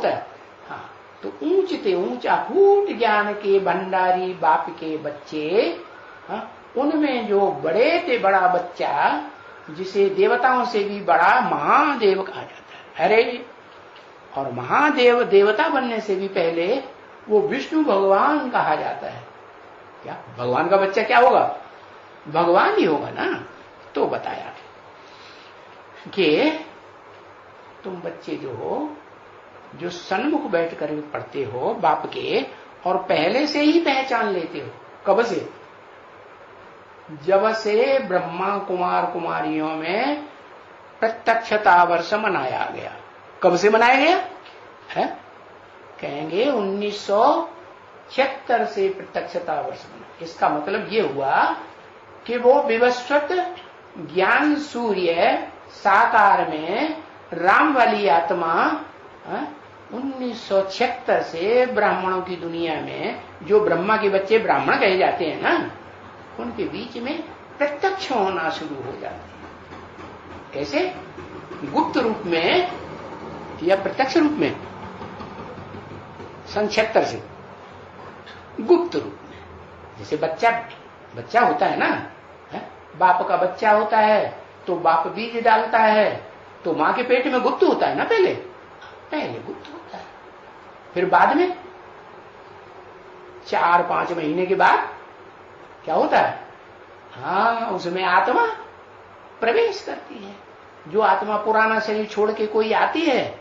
होता है। हाँ, तो ऊंचते ऊंचा फूट ज्ञान के भंडारी बाप के बच्चे, हाँ, उनमें जो बड़े थे बड़ा बच्चा, जिसे देवताओं से भी बड़ा महादेव कहा जाता है। अरे, और महादेव देवता बनने से भी पहले वो विष्णु भगवान कहा जाता है। क्या भगवान का बच्चा क्या होगा? भगवान ही होगा ना। तो बताया कि तुम बच्चे जो सन्मुख बैठ कर पढ़ते हो बाप के, और पहले से ही पहचान लेते हो। कब से? जब से ब्रह्मा कुमार कुमारियों में प्रत्यक्षता वर्ष मनाया गया। कब से मनाया गया है? कहेंगे 1976 से प्रत्यक्षता वर्ष मना। इसका मतलब ये हुआ कि वो विवस्वत ज्ञान सूर्य साकार में राम वाली आत्मा 1976 से ब्राह्मणों की दुनिया में, जो ब्रह्मा के बच्चे ब्राह्मण कहे जाते हैं ना, उनके बीच में प्रत्यक्ष होना शुरू हो जाती है। कैसे? गुप्त रूप में या प्रत्यक्ष रूप में? 76 से गुप्त रूप में। जैसे बच्चा होता है ना, बाप का बच्चा होता है तो बाप बीज डालता है, तो मां के पेट में गुप्त होता है ना, पहले गुप्त होता है, फिर बाद में 4-5 महीने के बाद क्या होता है? हाँ, उसमें आत्मा प्रवेश करती है। जो आत्मा पुराना शरीर छोड़ के कोई आती है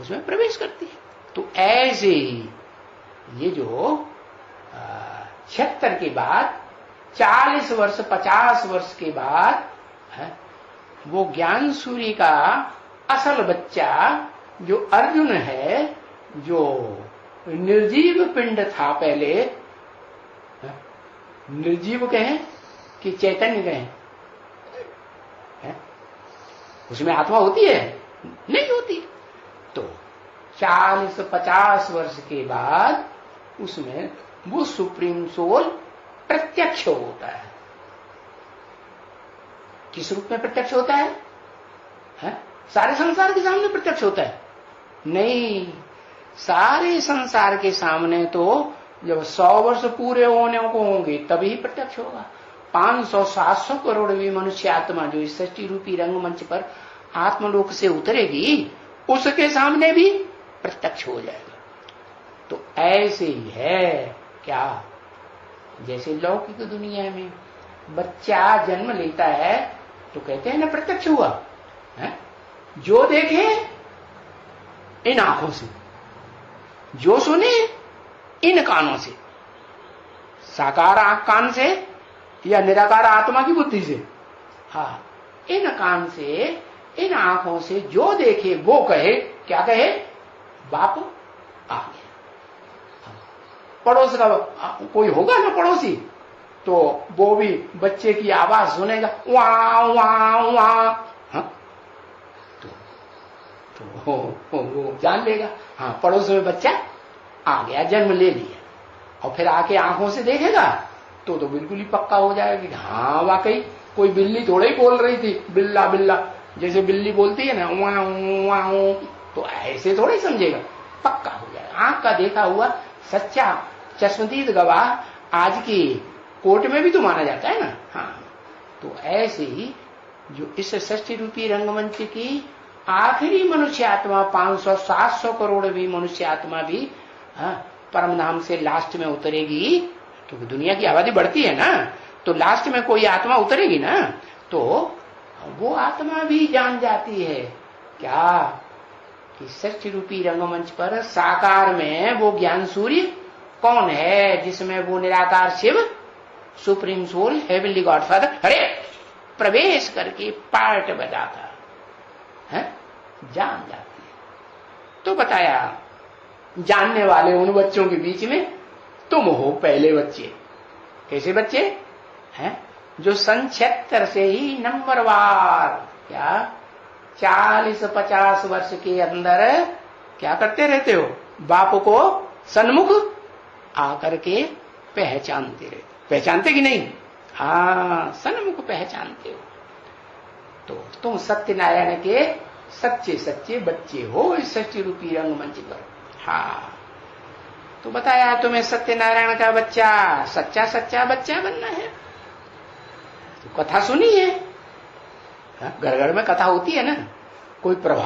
उसमें प्रवेश करती है। तो ऐसे ही ये जो 76 के बाद 40 वर्ष 50 वर्ष के बाद वो ज्ञान सूर्य का असल बच्चा जो अर्जुन है, जो निर्जीव पिंड था पहले, निर्जीव कहें कि चैतन्य कहें, उसमें आत्मा होती है? नहीं होती। तो 40-50 वर्ष के बाद उसमें वो सुप्रीम सोल प्रत्यक्ष होता है। किस रूप में प्रत्यक्ष होता है? सारे संसार के सामने प्रत्यक्ष होता है? नहीं, सारे संसार के सामने तो जब 100 वर्ष पूरे होने को होंगे तभी प्रत्यक्ष होगा। 500-700 करोड़ भी मनुष्य आत्मा जो इस सृष्टि रूपी रंगमंच पर आत्मलोक से उतरेगी, उसके सामने भी प्रत्यक्ष हो जाएगा। तो ऐसे ही है क्या? जैसे लौकिक दुनिया में बच्चा जन्म लेता है तो कहते हैं ना प्रत्यक्ष हुआ है? जो देखे इन आंखों से, जो सुने इन कानों से, साकार आंख कान से या निराकार आत्मा की बुद्धि से, हाँ, इन कान से इन आंखों से जो देखे वो कहे, क्या कहे? बाप आ गया। पड़ोस का कोई होगा ना पड़ोसी, तो वो भी बच्चे की आवाज सुनेगा, वाह वाह वाह, हाँ, तो वो जान लेगा, हाँ, पड़ोस में बच्चा आ गया, जन्म ले लिया। और फिर आके आंखों से देखेगा तो बिल्कुल ही पक्का हो जाएगा कि हाँ वाकई कोई बिल्ली थोड़ा ही बोल रही थी, बिल्ला बिल्ला, जैसे बिल्ली बोलती है ना, वाह वाह, तो ऐसे थोड़ा ही समझेगा, पक्का हो जाएगा। आंख का देखा हुआ सच्चा चश्मदीद गवाह आज की कोर्ट में भी तो माना जाता है ना। हाँ, तो ऐसे ही जो इस सृष्टि रूपी रंगमंच की आखिरी मनुष्य आत्मा 500-700 करोड़ भी मनुष्य आत्मा भी, हाँ, परम धाम से लास्ट में उतरेगी, क्योंकि दुनिया की आबादी बढ़ती है ना, तो लास्ट में कोई आत्मा उतरेगी ना, तो वो आत्मा भी जान जाती है क्या कि सृष्टि रूपी रंगमंच पर साकार में वो ज्ञान सूर्य कौन है, जिसमें वो निराकार Shiva supreme soul heavenly godfather अरे प्रवेश करके पार्ट बजाता है, जान जाती है। तो बताया जानने वाले उन बच्चों के बीच में तुम हो पहले बच्चे। कैसे बच्चे हैं? जो सन 76 से ही नंबरवार क्या 40-50 वर्ष के अंदर क्या करते रहते हो? बाप को सन्मुख आकर के पहचानते रहते। पहचानते कि नहीं? हाँ, सन्मुख पहचानते हो। तो तुम सत्यनारायण के सच्चे सच्चे बच्चे हो इस सृष्टि रूपी रंगमंच पर। हाँ, तो बताया तुम्हें सत्यनारायण का बच्चा सच्चा सच्चा बच्चा बनना है। तो कथा सुनी है, घर घर में कथा होती है ना, कोई प्रभाव